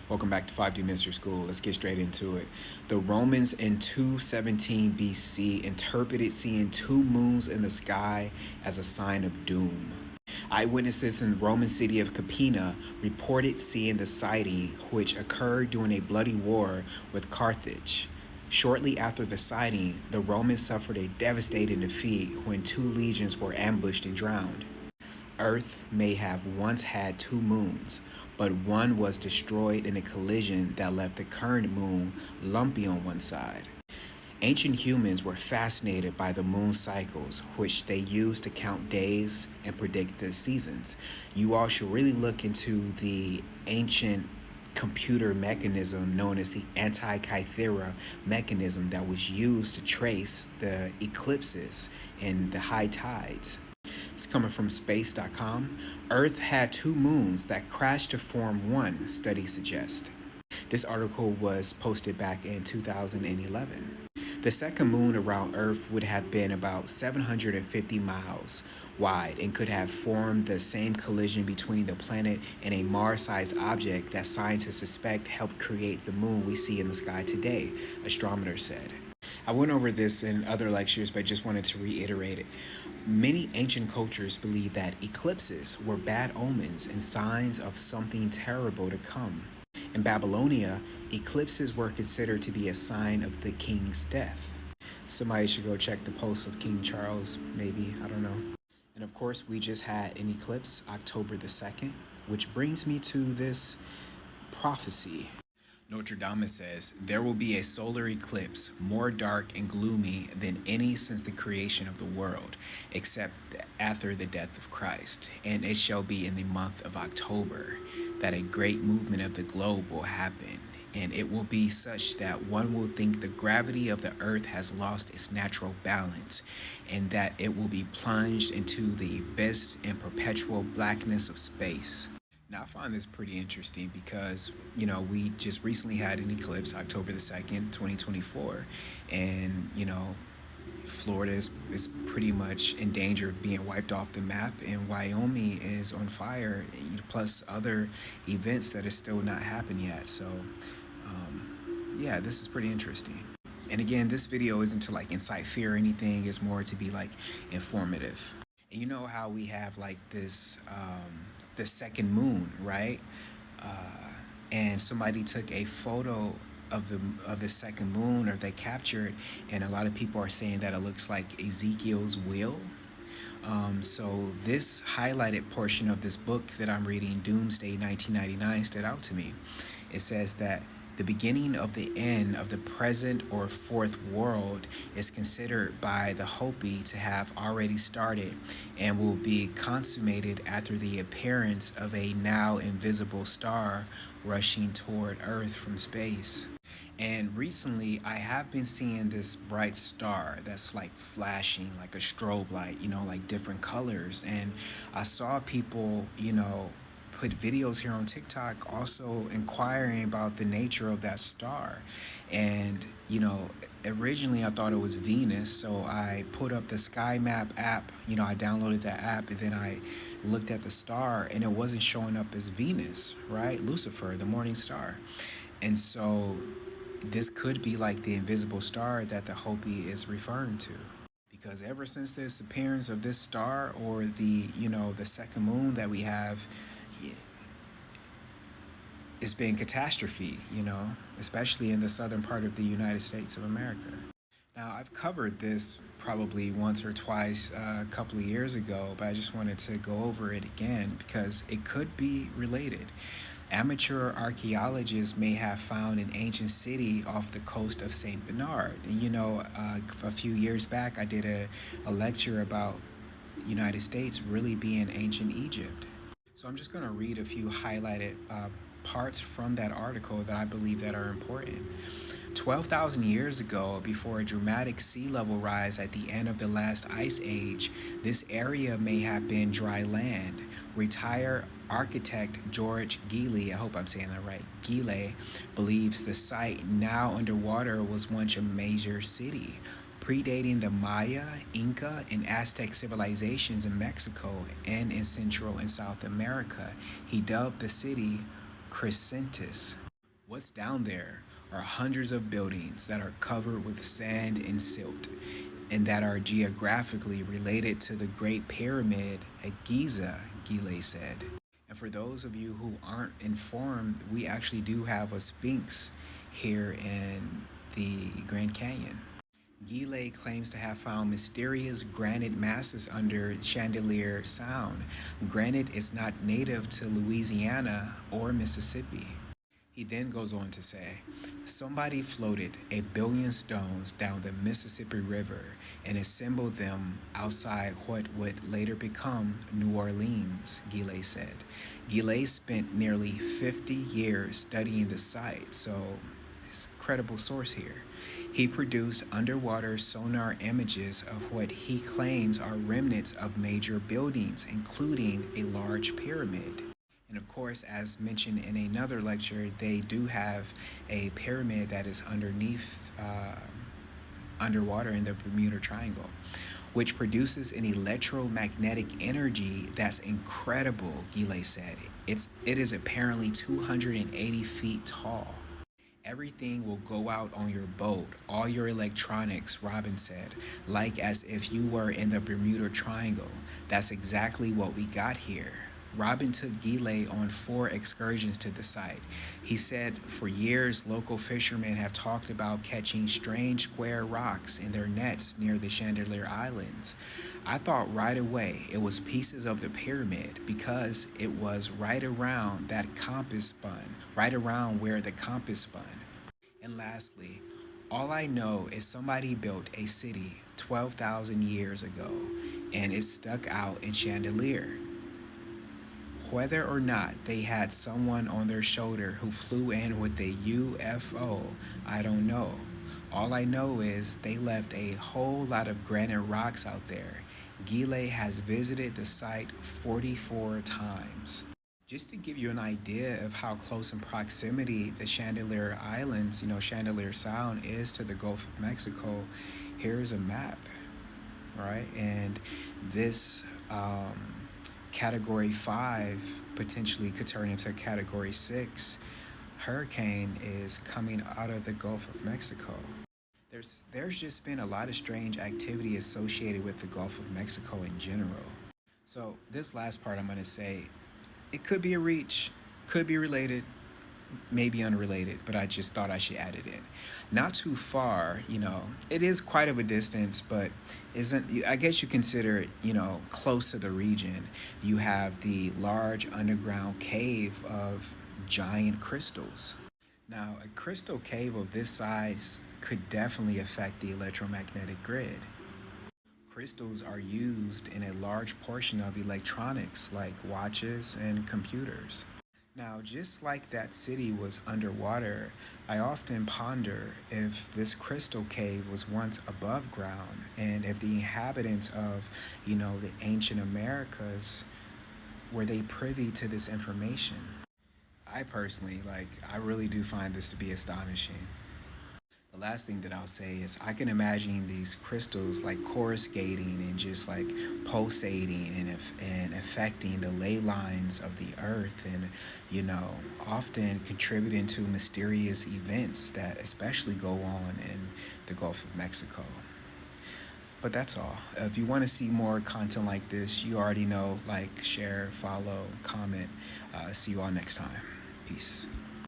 Welcome back to 5D Mystery School. Let's get straight into it. The Romans in 217 BC interpreted seeing two moons in the sky as a sign of doom. Eyewitnesses in the Roman city of Capena reported seeing the sighting, which occurred during a bloody war with Carthage. Shortly after the sighting, the Romans suffered a devastating defeat when two legions were ambushed and drowned. Earth may have once had two moons, but one was destroyed in a collision that left the current moon lumpy on one side. Ancient humans were fascinated by the moon cycles, which they used to count days and predict the seasons. You all should really look into the ancient computer mechanism known as the Antikythera mechanism that was used to trace the eclipses and the high tides. It's coming from space.com. Earth had two moons that crashed to form one, studies suggest. This article was posted back in 2011. The second moon around Earth would have been about 750 miles wide and could have formed the same collision between the planet and a Mars-sized object that scientists suspect helped create the moon we see in the sky today, astronomers said. I went over this in other lectures, but just wanted to reiterate it. Many ancient cultures believed that eclipses were bad omens and signs of something terrible to come. In Babylonia, eclipses were considered to be a sign of the king's death. Somebody should go check the posts of King Charles, maybe, I don't know. And of course, we just had an eclipse October the 2nd, which brings me to this prophecy. Notre Dame says, there will be a solar eclipse more dark and gloomy than any since the creation of the world, except after the death of Christ. And it shall be in the month of October that a great movement of the globe will happen. And it will be such that one will think the gravity of the earth has lost its natural balance, and that it will be plunged into the abyss and perpetual blackness of space. Now, I find this pretty interesting because, we just recently had an eclipse, October the 2nd, 2024. And, Florida is pretty much in danger of being wiped off the map, and Wyoming is on fire, plus other events that are still not happened yet. So, yeah, this is pretty interesting. And again, this video isn't to incite fear or anything, it's more to be informative. And you know how we have this the second moon, right? And somebody took a photo of the second moon, or they captured, and a lot of people are saying that it looks like Ezekiel's will. So this highlighted portion of this book that I'm reading, Doomsday 1999, stood out to me. It says that the beginning of the end of the present or fourth world is considered by the Hopi to have already started and will be consummated after the appearance of a now invisible star rushing toward Earth from space. And recently, I have been seeing this bright star that's flashing like a strobe light, different colors. And I saw people, put videos here on TikTok also inquiring about the nature of that star. And, originally I thought it was Venus, so I put up the Sky Map app, I downloaded that app, and then I looked at the star, and it wasn't showing up as Venus, right? Lucifer, the morning star. And so this could be the invisible star that the Hopi is referring to. Because ever since the disappearance of this star, or the second moon that we have, it's been catastrophe, especially in the southern part of the United States of America. Now, I've covered this probably once or twice a couple of years ago, but I just wanted to go over it again because it could be related. Amateur archaeologists may have found an ancient city off the coast of St. Bernard. And a few years back, I did a lecture about the United States really being ancient Egypt. So I'm just going to read a few highlighted parts from that article that I believe that are important. 12,000 years ago, before a dramatic sea level rise at the end of the last ice age, this area may have been dry land. Retired architect George Geely, I hope I'm saying that right, Geely, believes the site now underwater was once a major city. Predating the Maya, Inca, and Aztec civilizations in Mexico and in Central and South America, he dubbed the city Crescentis. What's down there are hundreds of buildings that are covered with sand and silt, and that are geographically related to the Great Pyramid at Giza, Gile said. And for those of you who aren't informed, we actually do have a Sphinx here in the Grand Canyon. Gile claims to have found mysterious granite masses under Chandelier Sound. Granite is not native to Louisiana or Mississippi. He then goes on to say, somebody floated 1 billion stones down the Mississippi River and assembled them outside what would later become New Orleans, Gile said. Gile spent nearly 50 years studying the site, so it's a credible source here. He produced underwater sonar images of what he claims are remnants of major buildings, including a large pyramid. And of course, as mentioned in another lecture, they do have a pyramid that is underwater in the Bermuda Triangle, which produces an electromagnetic energy that's incredible, Gile said. It is apparently 280 feet tall. Everything will go out on your boat, all your electronics, Robin said, like as if you were in the Bermuda Triangle. That's exactly what we got here. Robin took Gile on 4 excursions to the site. He said for years, local fishermen have talked about catching strange square rocks in their nets near the Chandelier Islands. I thought right away it was pieces of the pyramid because it was right around right around where the compass spun. And lastly, all I know is somebody built a city 12,000 years ago and it stuck out in Chandelier. Whether or not they had someone on their shoulder who flew in with a UFO, I don't know. All I know is they left a whole lot of granite rocks out there. Gile has visited the site 44 times. Just to give you an idea of how close in proximity the Chandelier Islands, Chandelier Sound is to the Gulf of Mexico, here's a map, right? And this Category 5 potentially could turn into Category 6 hurricane is coming out of the Gulf of Mexico. There's just been a lot of strange activity associated with the Gulf of Mexico in general. So this last part I'm going to say, it could be a reach, could be related, maybe unrelated, but I just thought I should add it in. Not too far, it is quite of a distance, but isn't, I guess you consider it, close to the region. You have the large underground cave of giant crystals. Now, a crystal cave of this size could definitely affect the electromagnetic grid. Crystals are used in a large portion of electronics like watches and computers. Now, just like that city was underwater, I often ponder if this crystal cave was once above ground and if the inhabitants of, the ancient Americas, were they privy to this information? I personally, I really do find this to be astonishing. The last thing that I'll say is I can imagine these crystals coruscating and just pulsating and affecting the ley lines of the earth and, often contributing to mysterious events that especially go on in the Gulf of Mexico. But that's all. If you want to see more content like this, you already know, share, follow, comment. See you all next time. Peace.